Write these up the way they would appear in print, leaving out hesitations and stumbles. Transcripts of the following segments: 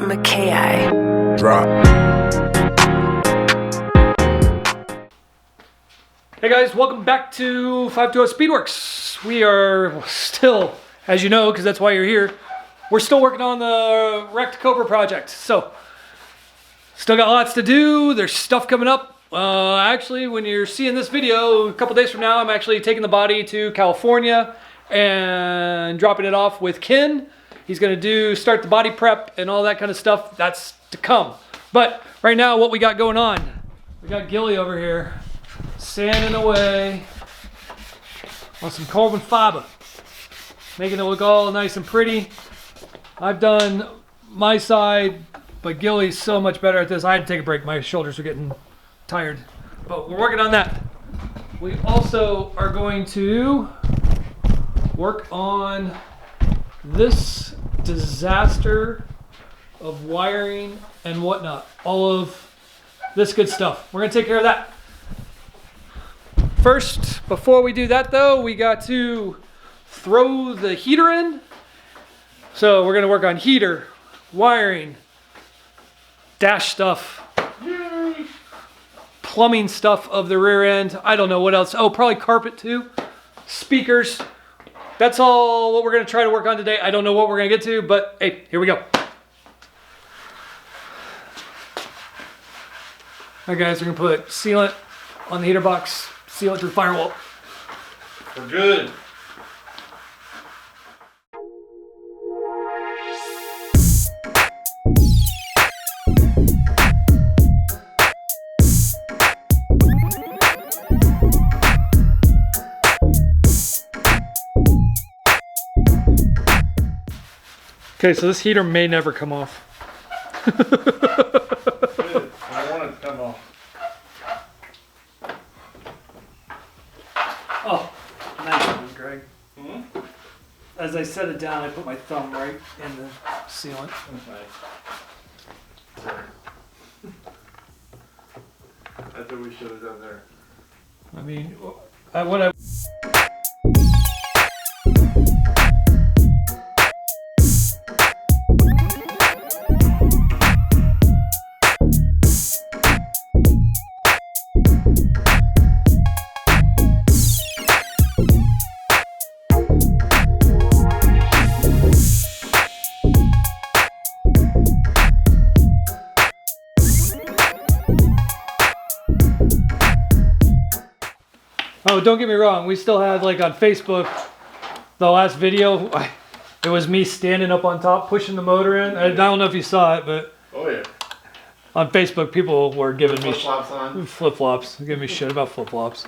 Makaih. Drop. Hey guys, welcome back to 520 Speedworks. We are still, as you know, because that's why you're here, we're still working on the wrecked Cobra project. So, still got lots to do. There's stuff coming up. Actually, when you're seeing this video, a couple days from now, I'm actually taking the body to California and dropping it off with Ken. He's gonna start the body prep and all that kind of stuff. That's to come. But right now, what we got going on, we got Gilly over here sanding away on some carbon fiber, making it look all nice and pretty. I've done my side, but Gilly's so much better at this. I had to take a break. My shoulders were getting tired, but we're working on that. We also are going to work on this disaster of wiring and whatnot. All of this good stuff. We're gonna take care of that. First, before we do that though, we got to throw the heater in. So we're gonna work on heater, wiring, dash stuff, plumbing stuff of the rear end. I don't know what else. Oh, probably carpet too. Speakers. That's all what we're gonna try to work on today. I don't know what we're gonna get to, but hey, here we go. All right guys, we're gonna put sealant on the heater box, seal it to the firewall. We're good. Okay, so this heater may never come off. Good. I want it to come off. Oh, nice one, Greg. Hmm? As I set it down, I put my thumb right in the sealant. Nice. That's what we should have done there. I mean, what I... Oh, don't get me wrong. We still had, like, on Facebook, the last video, it was me standing up on top, pushing the motor in. I don't know if you saw it, but Oh yeah. on Facebook, people were giving me Flip-flops on. flip-flops, giving me shit about flip-flops.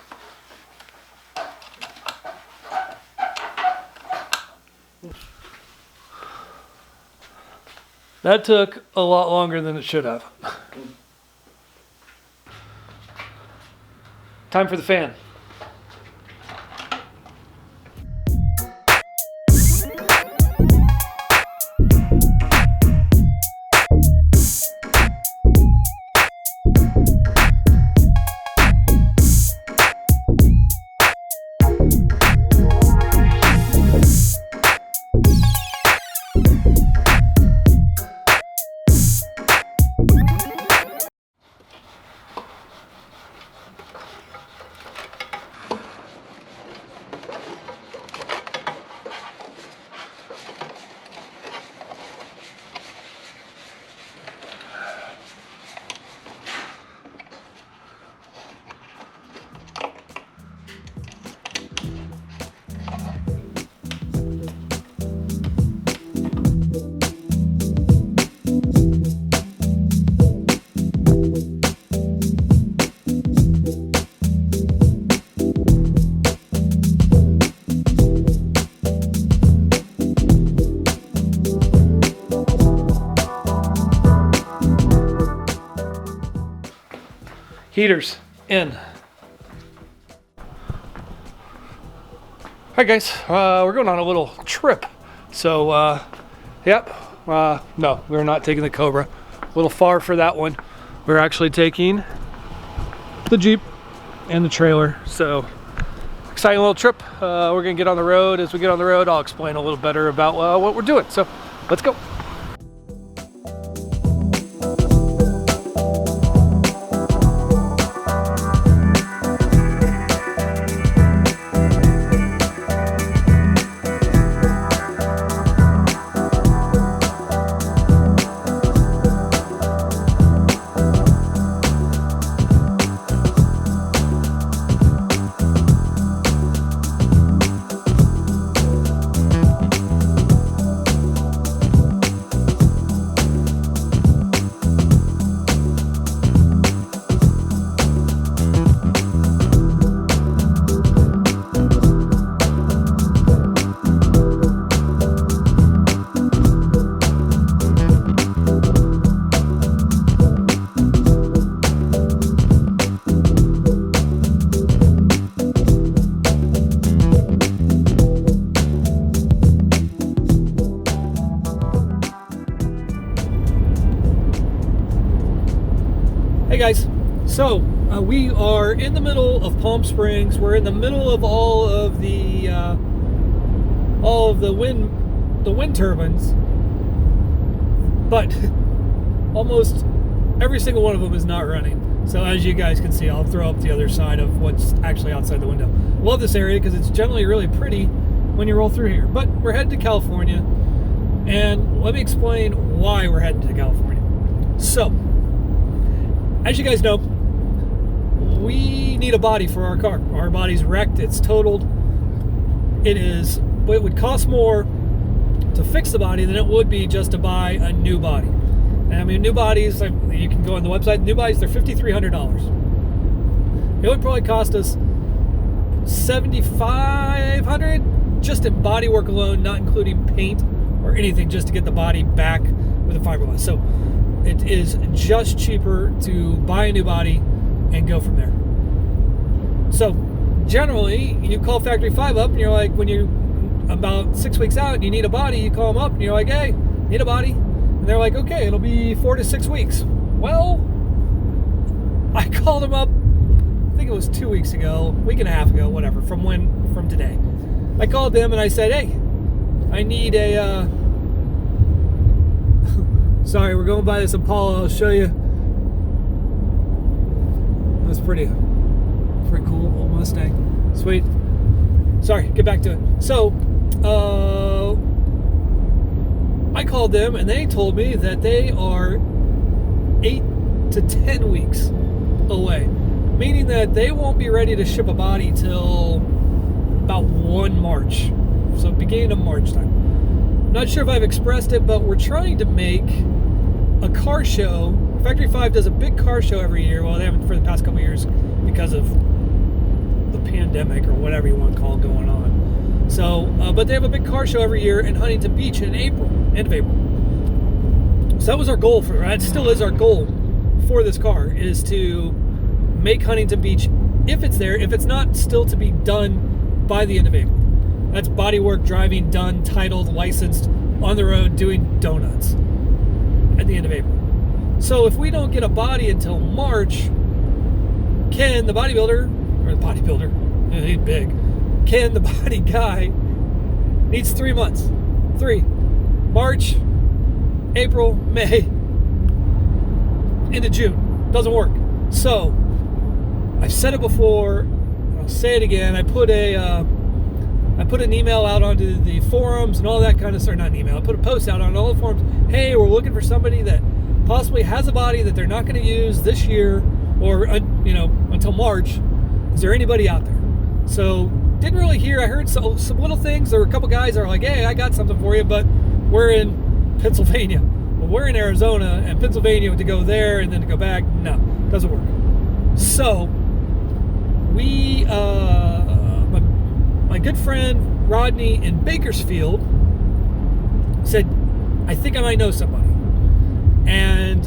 That took a lot longer than it should have. Time for the fan. Heaters in. Hi guys, we're going on a little trip. So, yep, no, we're not taking the Cobra. A little far for that one. We're actually taking the Jeep and the trailer. So, exciting little trip. We're gonna get on the road. As we get on the road, I'll explain a little better about what we're doing. So, let's go. Hey guys, so we are in the middle of Palm Springs. We're in the middle of all of the wind turbines, but almost every single one of them is not running. So as you guys can see, I'll throw up the other side of what's actually outside the window. Love this area because it's generally really pretty when you roll through here. But we're headed to California, and let me explain why we're heading to California. So, as you guys know, we need a body for our car. Our body's wrecked, it's totaled. It would cost more to fix the body than it would be just to buy a new body. And I mean, new bodies, like, you can go on the website, new bodies, they're $5,300. It would probably cost us $7,500 just in body work alone, not including paint or anything, just to get the body back with a fiberglass. So it is just cheaper to buy a new body and go from there. So generally, you call Factory 5 up and you're like, when you about 6 weeks out and you need a body, you call them up and you're like, hey, need a body? And they're like, okay, it'll be 4 to 6 weeks. Well, I called them up, I think it was 2 weeks ago, week and a half ago, whatever, from today. I called them and I said, hey, I need a, sorry, we're going by this Impala, I'll show you. That's pretty cool, old Mustang. Sweet. Sorry, get back to it. So, I called them and they told me that they are 8 to 10 weeks away, meaning that they won't be ready to ship a body till about 1 March, so beginning of March time. Not sure if I've expressed it, but we're trying to make a car show. Factory 5 does a big car show every year. Well, they haven't for the past couple years because of the pandemic or whatever you want to call it going on. So, but they have a big car show every year in Huntington Beach in April, end of April. So that was our goal for that. Still is our goal for this car, is to make Huntington Beach, if it's there. If it's not, still to be done by the end of April. That's bodywork, driving, done, titled, licensed, on the road, doing donuts at the end of April. So if we don't get a body until March, Ken, the bodybuilder, he's big. Ken, the body guy, needs 3 months. 3. March, April, May, into June. Doesn't work. So, I've said it before, I'll say it again. I put an email out onto the forums and all that kind of stuff. Not an email. I put a post out on all the forums. Hey, we're looking for somebody that possibly has a body that they're not going to use this year or until March. Is there anybody out there? So didn't really hear. I heard some little things. There were a couple guys that were like, hey, I got something for you, but we're in Pennsylvania. Well, we're in Arizona, and Pennsylvania to go there and then to go back, no, doesn't work. So we, my good friend Rodney in Bakersfield said, I think I might know somebody. And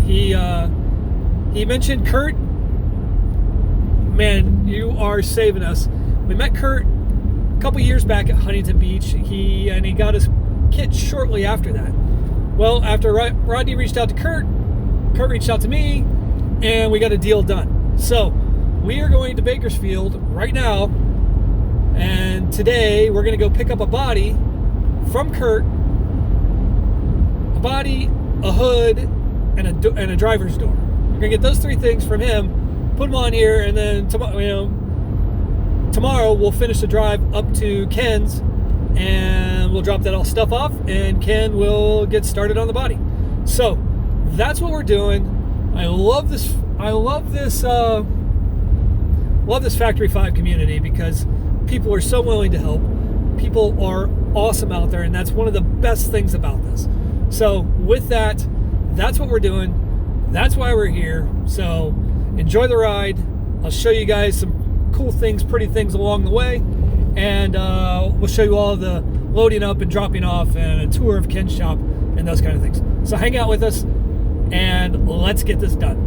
he mentioned Kurt. Man, you are saving us. We met Kurt a couple years back at Huntington Beach. He got his kit shortly after that. Well, after Rodney reached out to Kurt reached out to me, and we got a deal done. So we are going to Bakersfield right now, and today we're going to go pick up a body from Kurt, a body, a hood, and a driver's door. We're going to get those 3 things from him, put them on here, and then tomorrow we'll finish the drive up to Ken's, and we'll drop that all stuff off, and Ken will get started on the body. So that's what we're doing. I love this Factory 5 community because people are so willing to help. People are awesome out there, and that's one of the best things about this. So with that, that's what we're doing. That's why we're here. So enjoy the ride. I'll show you guys some cool things, pretty things along the way, and we'll show you all the loading up and dropping off and a tour of Ken's shop and those kind of things. So hang out with us and let's get this done.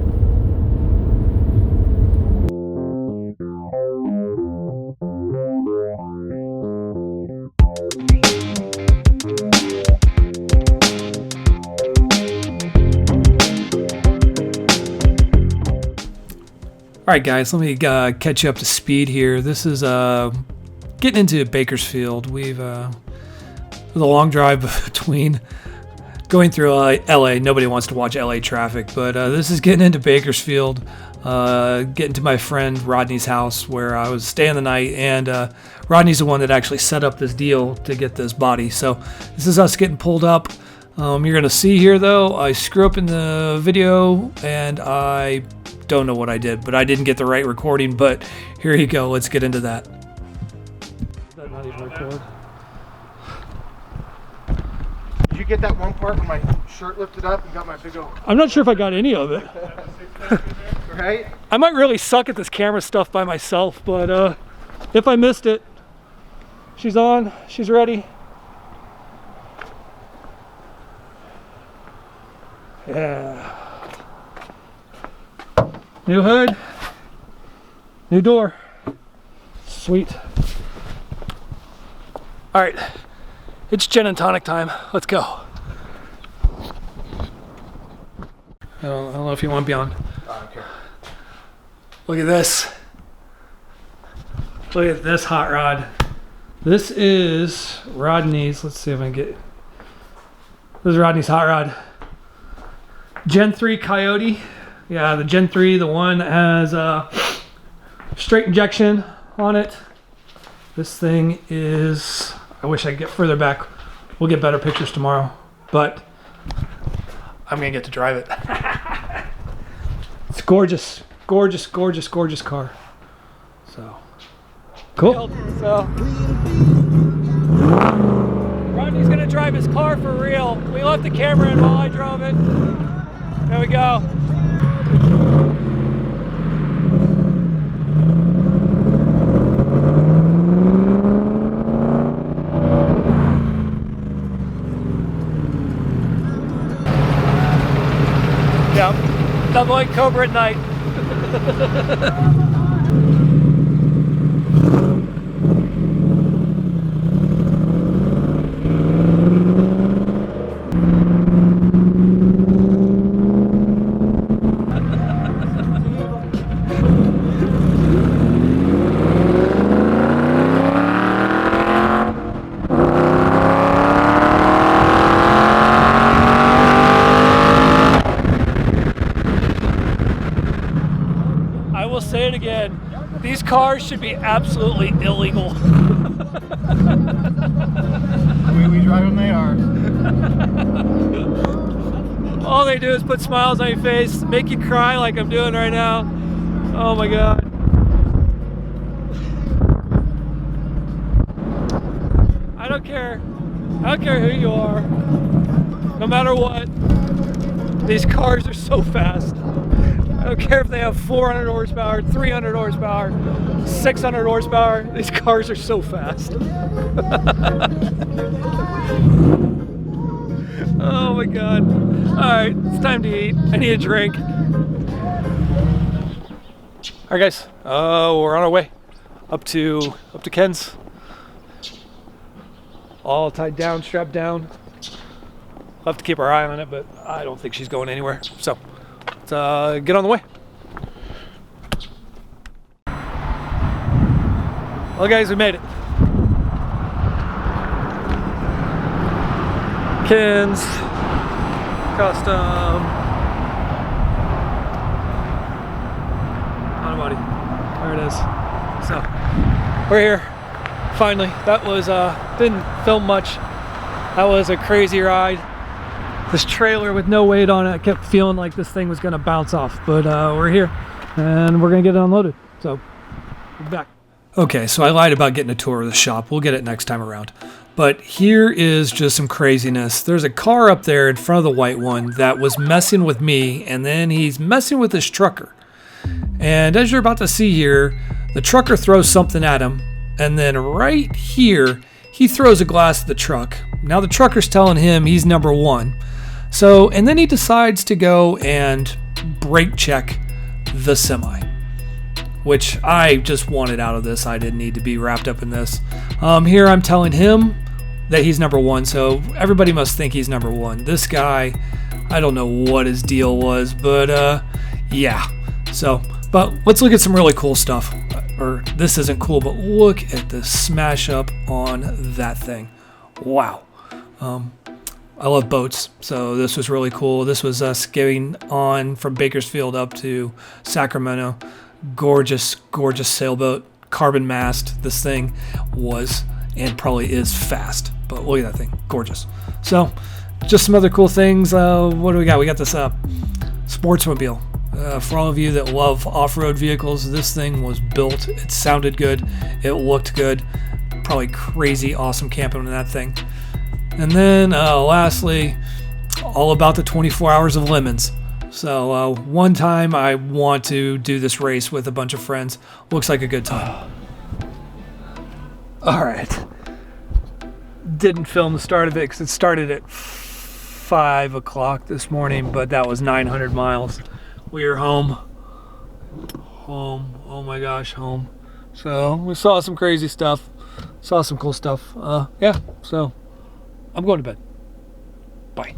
right, guys, let me catch you up to speed here. This is getting into Bakersfield. We've it was a long drive between going through LA. Nobody wants to watch LA traffic, but this is getting into Bakersfield, getting to my friend Rodney's house where I was staying the night, and Rodney's the one that actually set up this deal to get this body. So this is us getting pulled up. You're gonna see here though, I screw up in the video and I don't know what I did, but I didn't get the right recording. But here you go. Let's get into that. Is that not even record? Did you get that one part when my shirt lifted up and got my big old... I'm not sure if I got any of it. Right? I might really suck at this camera stuff by myself, but if I missed it, she's on, she's ready. Yeah. New hood, new door. Sweet. All right, it's gin and tonic time. Let's go. I don't know if you want to be on. I don't care. Look at this. Look at this hot rod. This is Rodney's. Let's see if I can get. This is Rodney's hot rod. Gen 3 Coyote. Yeah, the Gen 3, the one that has straight injection on it. This thing is, I wish I could get further back. We'll get better pictures tomorrow, but I'm gonna get to drive it. It's gorgeous, gorgeous, gorgeous, gorgeous car. So, cool. So, Rodney's gonna drive his car for real. We left the camera in while I drove it. There we go. Yep, nothing like Cobra at night. Say it again. These cars should be absolutely illegal. The way we drive them, they are. All they do is put smiles on your face, make you cry like I'm doing right now. Oh my God. I don't care. I don't care who you are. No matter what, these cars are so fast. I don't care if they have 400 horsepower, 300 horsepower, 600 horsepower. These cars are so fast. Oh my God. All right, it's time to eat. I need a drink. All right, guys, we're on our way up to Ken's. All tied down, strapped down. We'll have to keep our eye on it, but I don't think she's going anywhere. So let's get on the way. Well, guys, we made it. Ken's custom auto body. There it is. So we're here finally. That was didn't film much. That was a crazy ride. This trailer with no weight on it, I kept feeling like this thing was gonna bounce off, but we're here and we're gonna get it unloaded. So we'll be back. Okay, so I lied about getting a tour of the shop. We'll get it next time around. But here is just some craziness. There's a car up there in front of the white one that was messing with me, and then he's messing with this trucker. And as you're about to see here, the trucker throws something at him, and then right here, he throws a glass at the truck. Now the trucker's telling him he's number one. So, and then he decides to go and brake check the semi, which I just wanted out of this. I didn't need to be wrapped up in this. Here I'm telling him that he's number one, so everybody must think he's number one. This guy, I don't know what his deal was, but yeah. So But let's look at some really cool stuff. Or this isn't cool, but look at the smash up on that thing. Wow. I love boats, so this was really cool. This was us getting on from Bakersfield up to Sacramento. Gorgeous, gorgeous sailboat, carbon mast. This thing was and probably is fast, but look at that thing, gorgeous. So just some other cool things. What do we got? We got this Sportsmobile. For all of you that love off-road vehicles, this thing was built. It sounded good. It looked good. Probably crazy awesome camping in that thing. And then lastly, all about the 24 hours of lemons. So one time I want to do this race with a bunch of friends. Looks like a good time. All right. Didn't film the start of it because it started at 5 o'clock this morning, but that was 900 miles. We are home. Oh my gosh, home. So we saw some crazy stuff. Saw some cool stuff. Yeah, so I'm going to bed. Bye.